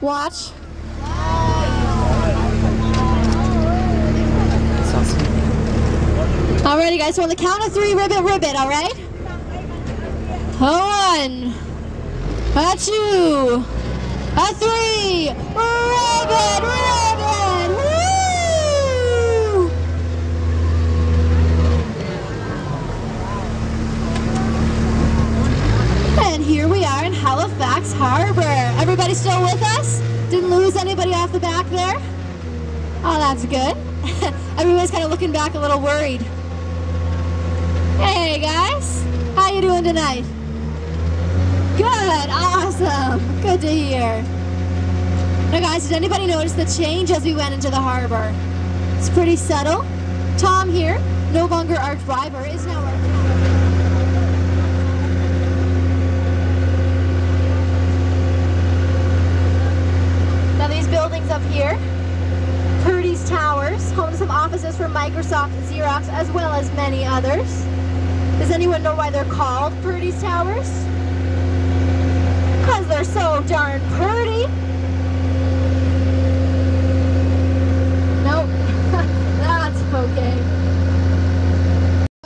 Watch. Alrighty guys, so on the count of 3, ribbit, ribbit, alright? A 1, a 2, a 3, ribbit, ribbit, woo! And here we are in Halifax Harbor. Everybody still with us? Didn't lose anybody off the back there? Oh, that's good. Everybody's kind of looking back a little worried. Hey guys, how you doing tonight? Good, awesome, good to hear. Now guys, did anybody notice the change as we went into the harbor? It's pretty subtle. Tom here, no longer our driver, is now our driver. Now these buildings up here, Purdy's Towers, home to some offices for Microsoft and Xerox, as well as many others. Does anyone know why they're called Purdy's Towers? Because they're so darn purty. Nope, that's okay.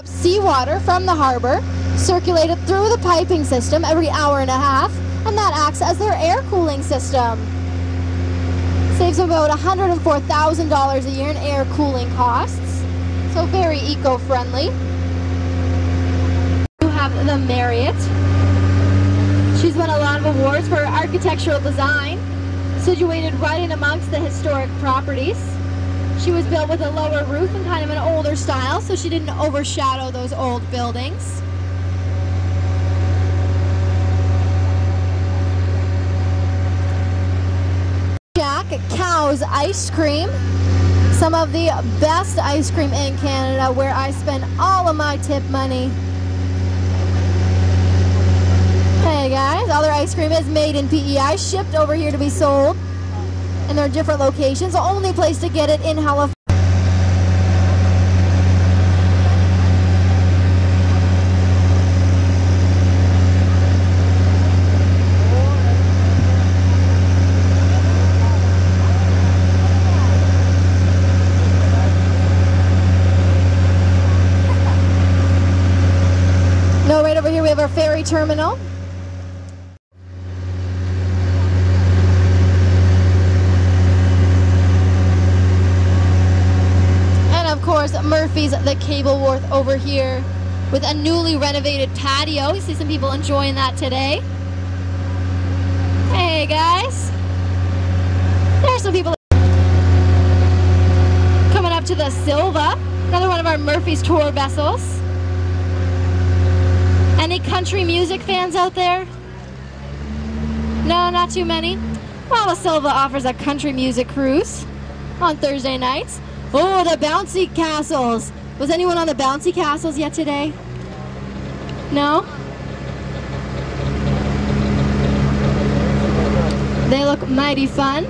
Seawater from the harbor, circulated through the piping system every hour and a half, and that acts as their air cooling system. Saves about $104,000 a year in air cooling costs, so very eco-friendly. You have the Marriott. She's won a lot of awards for her architectural design, situated right in amongst the historic properties. She was built with a lower roof and kind of an older style, so she didn't overshadow those old buildings. Cow's ice cream, some of the best ice cream in Canada, where I spend all of my tip money. Hey guys, all their ice cream is made in PEI, shipped over here to be sold in their different locations. The only place to get it in Halifax. Our ferry terminal. And of course Murphy's the Cable Wharf over here with a newly renovated patio. You see some people enjoying that today. Hey guys, there's some people coming up to the Silva, another one of our Murphy's tour vessels. Any country music fans out there? No, not too many? Well, the Silva offers a country music cruise on Thursday nights. Oh, the bouncy castles. Was anyone on the bouncy castles yet today? No? They look mighty fun.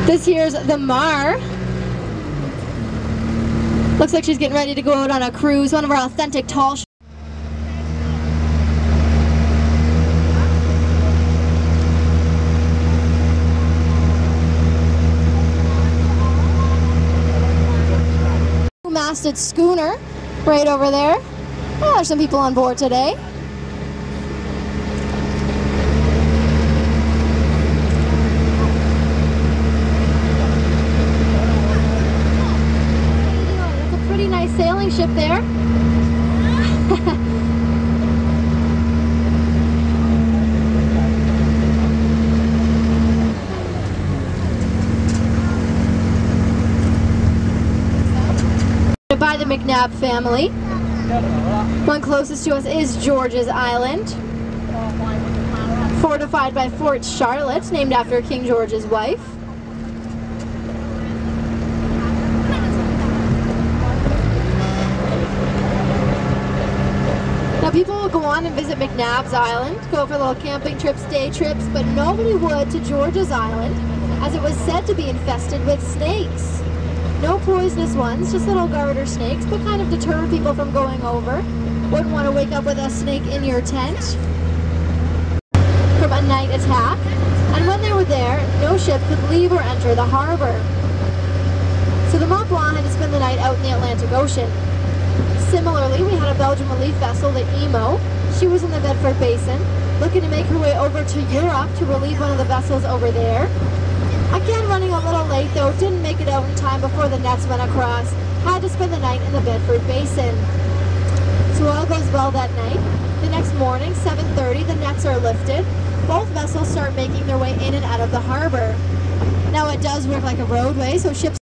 This here's the Mar. Looks like she's getting ready to go out on a cruise, one of our authentic tall ships. Masted schooner right over there. Oh, there's some people on board today. Sailing ship there. By the McNabb family. One closest to us is George's Island, fortified by Fort Charlotte, named after King George's wife. People will go on and visit McNabb's Island, go for little camping trips, day trips, but nobody would to George's Island, as it was said to be infested with snakes. No poisonous ones, just little garter snakes, but kind of deter people from going over. Wouldn't want to wake up with a snake in your tent. a night attack, and when they were there, no ship could leave or enter the harbor. So the Mont Blanc had to spend the night out in the Atlantic Ocean. Similarly, we had a Belgian relief vessel, the Emo. She was in the Bedford Basin, looking to make her way over to Europe to relieve one of the vessels over there. Again, running a little late though, didn't make it out in time before the nets went across. Had to spend the night in the Bedford Basin. So all goes well that night. The next morning, 7:30, the nets are lifted. Both vessels start making their way in and out of the harbor. Now it does work like a roadway, so ships,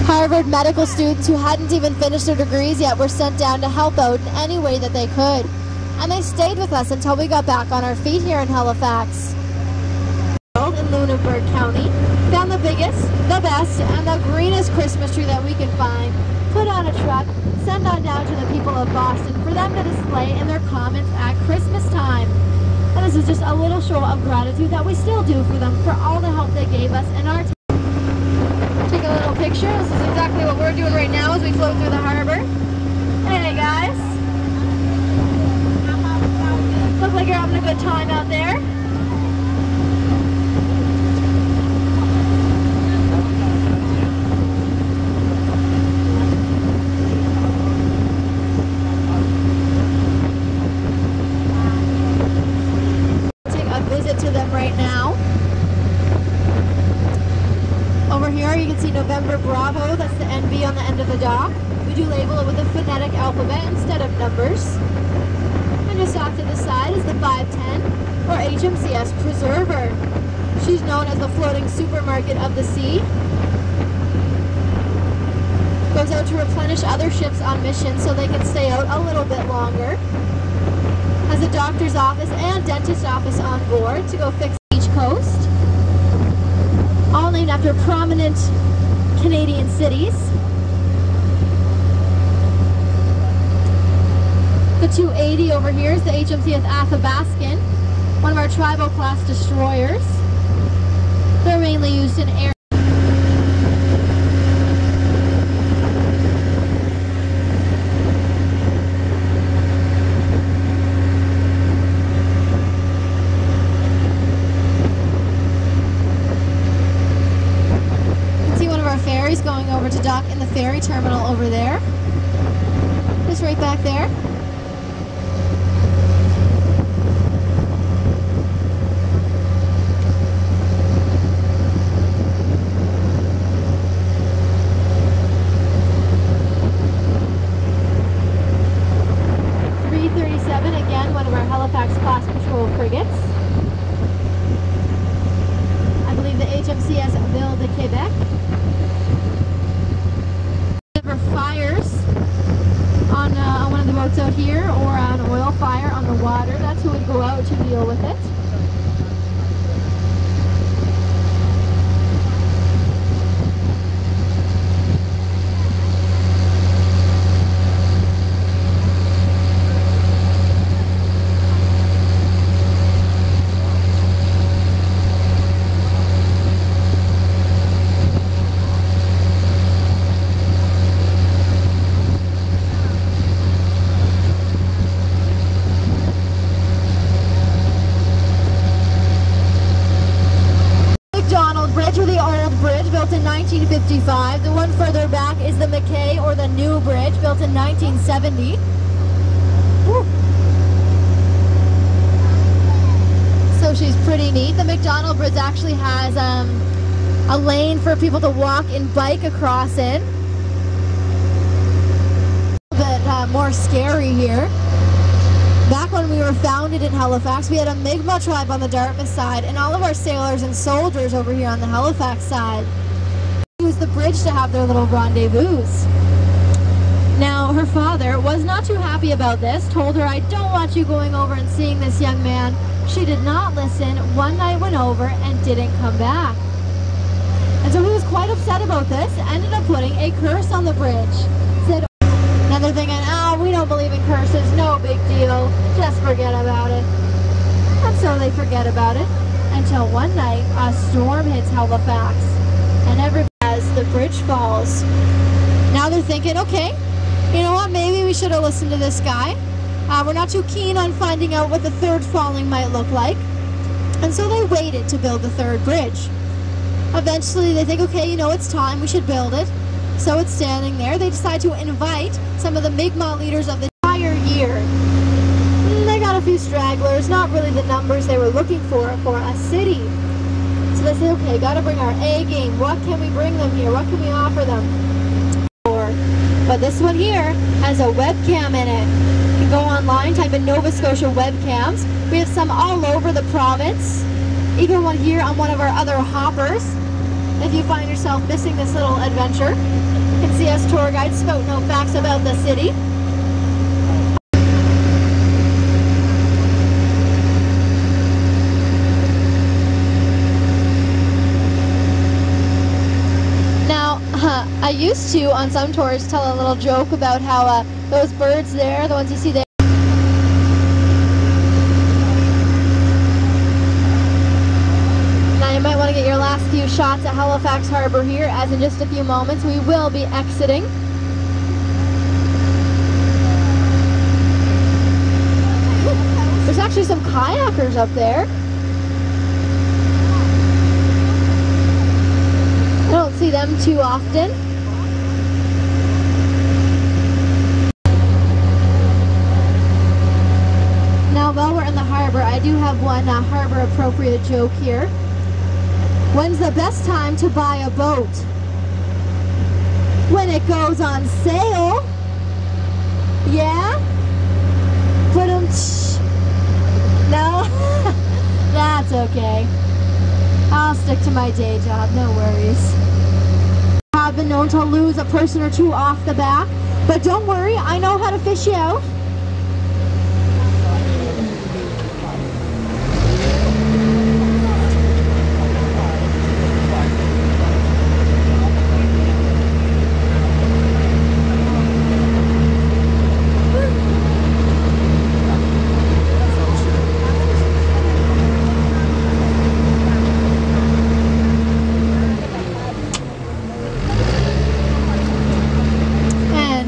Harvard medical students who hadn't even finished their degrees yet were sent down to help out in any way that they could. And they stayed with us until we got back on our feet here in Halifax. In Lunenburg County, found the biggest, the best, and the greenest Christmas tree that we could find, put on a truck, sent on down to the people of Boston for them to display in their comments at Christmas time. And this is just a little show of gratitude that we still do for them for all the help they gave us in our time. Take a little picture. This is exactly what we're doing right now as we float through the harbor. Hey guys. Look like you're having a good time out there. To them right now. Over here you can see November Bravo, that's the NB on the end of the dock. We do label it with a phonetic alphabet instead of numbers. And just off to the side is the 510 or HMCS Preserver. She's known as the floating supermarket of the sea. Goes out to replenish other ships on mission so they can stay out a little bit longer. Has a doctor's office and dentist office on board to go fix each coast. All named after prominent Canadian cities. The 280 over here is the HMCS Athabascan, one of our tribal class destroyers. They're mainly used in air. Going over to dock in the ferry terminal over there. Just right back there. Again, one of our Halifax class patrol frigates. I believe the HMCS Ville de Quebec. Fires on one of the boats out here, or an oil fire on the water. That's who would go out to deal with it. Built in 1955. The one further back is the McKay, or the New Bridge, built in 1970. Woo. So she's pretty neat. The McDonald Bridge actually has a lane for people to walk and bike across in. A bit more scary here. Back when we were founded in Halifax, we had a Mi'kmaq tribe on the Dartmouth side, and all of our sailors and soldiers over here on the Halifax side used the bridge to have their little rendezvous. Now, her father was not too happy about this, told her, "I don't want you going over and seeing this young man." She did not listen. One night went over and didn't come back. And so he was quite upset about this, ended up putting a curse on the bridge. Said, and they're thinking, "Oh, we don't believe in curses, no big deal, just forget about it." And so they forget about it until one night a storm hits Halifax and everybody, as the bridge falls. Now they're thinking, okay, you know what, maybe we should have listened to this guy. We're not too keen on finding out what the third falling might look like. And so they waited to build the third bridge. Eventually they think, okay, you know, it's time, we should build it. So it's standing there. They decide to invite some of the Mi'kmaq leaders of the entire year. They got a few stragglers, not really the numbers they were looking for a city. So they say, okay, gotta bring our A game. What can we bring them here? What can we offer them? But this one here has a webcam in it. You can go online, type in Nova Scotia webcams. We have some all over the province. Even one here on one of our other hoppers. If you find yourself missing this little adventure, you can see us tour guides spouting out facts about the city. Now, I used to, on some tours, tell a little joke about how those birds there, the ones you see there, you might want to get your last few shots at Halifax Harbour here, as in just a few moments we will be exiting. There's actually some kayakers up there. I don't see them too often. Now, while we're in the harbour, I do have one harbour appropriate joke here. When's the best time to buy a boat? When it goes on sale. Yeah? No? That's okay. I'll stick to my day job, no worries. I've been known to lose a person or two off the back, but don't worry, I know how to fish you out.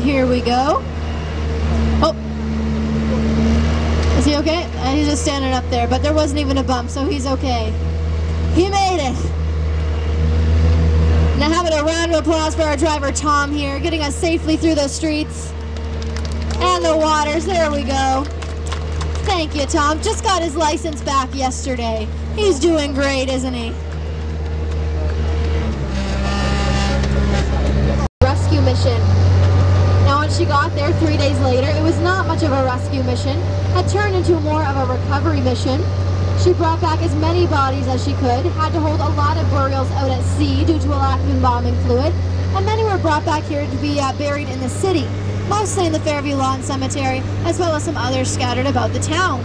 Here we go. Oh, is he okay? He's just standing up there, but there wasn't even a bump, so he's okay. He made it. Now having a round of applause for our driver Tom here, getting us safely through the streets and the waters. There we go. Thank you, Tom. Just got his license back yesterday. He's doing great, isn't he? Rescue mission. Now when she got there 3 days later, it was not much of a rescue mission. It had turned into more of a recovery mission. She brought back as many bodies as she could, had to hold a lot of burials out at sea due to a lack of embalming fluid, and many were brought back here to be buried in the city, mostly in the Fairview Lawn Cemetery, as well as some others scattered about the town.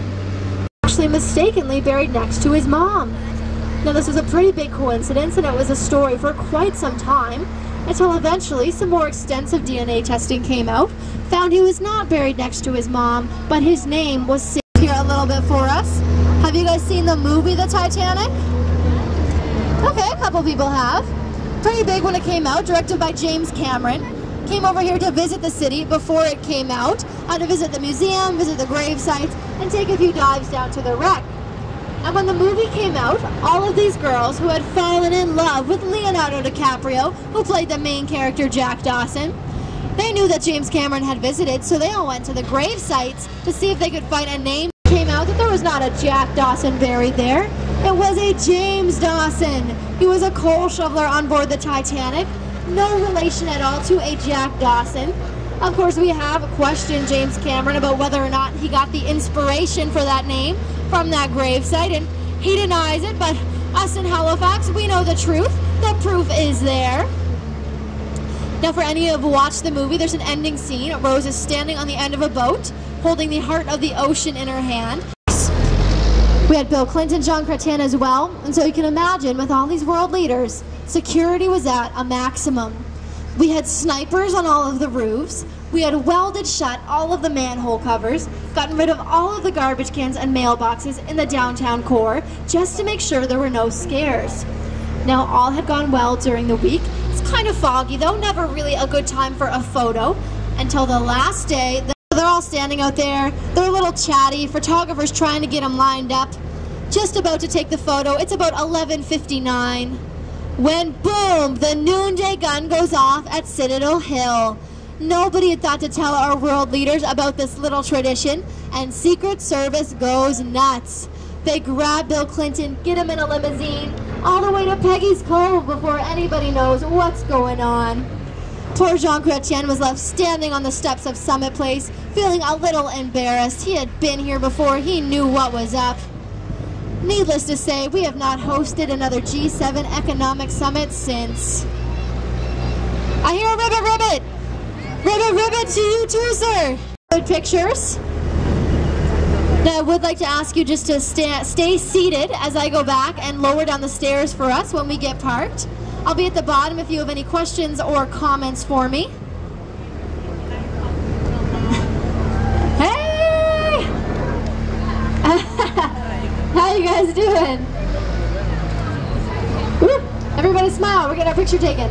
Actually mistakenly buried next to his mom. Now this was a pretty big coincidence, and it was a story for quite some time, until eventually some more extensive DNA testing came out, found he was not buried next to his mom, but his name was here a little bit for us. Have you guys seen the movie The Titanic? Okay, a couple people have. Pretty big when it came out, directed by James Cameron. Came over here to visit the city before it came out, to visit the museum, visit the grave sites, and take a few dives down to the wreck. And when the movie came out, all of these girls who had fallen in love with Leonardo DiCaprio, who played the main character Jack Dawson, they knew that James Cameron had visited, so they all went to the grave sites to see if they could find a name. It came out that there was not a Jack Dawson buried there. It was a James Dawson. He was a coal shoveler on board the Titanic. No relation at all to a Jack Dawson. Of course, we have questioned James Cameron about whether or not he got the inspiration for that name from that gravesite, and he denies it, but us in Halifax, we know the truth. The proof is there. Now, for any of you who watched the movie, there's an ending scene. Rose is standing on the end of a boat, holding the heart of the ocean in her hand. We had Bill Clinton, John Cretin as well, and so you can imagine, with all these world leaders, security was at a maximum. We had snipers on all of the roofs. We had welded shut all of the manhole covers, gotten rid of all of the garbage cans and mailboxes in the downtown core, just to make sure there were no scares. Now, all had gone well during the week. It's kind of foggy though, never really a good time for a photo, until the last day. They're all standing out there, they're a little chatty, photographers trying to get them lined up. Just just about to take the photo. It's about 11:59 when, boom, the noonday gun goes off at Citadel Hill. Nobody had thought to tell our world leaders about this little tradition, and Secret Service goes nuts. They grab Bill Clinton, get him in a limousine, all the way to Peggy's Cove before anybody knows what's going on. Poor Jean Chrétien was left standing on the steps of Summit Place, feeling a little embarrassed. He had been here before, he knew what was up. Needless to say, we have not hosted another G7 economic summit since. I hear a ribbit, ribbit! Ribbit, ribbit to you too, sir! Good pictures. Now, I would like to ask you just to stay seated as I go back and lower down the stairs for us when we get parked. I'll be at the bottom if you have any questions or comments for me. Hey! How you guys doing? Woo! Everybody smile, we're getting our picture taken.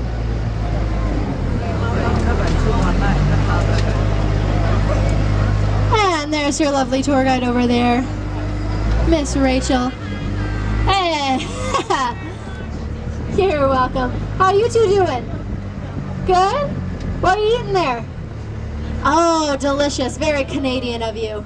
And there's your lovely tour guide over there, Miss Rachel. Hey! You're welcome. How are you two doing? Good? What are you eating there? Oh, delicious. Very Canadian of you.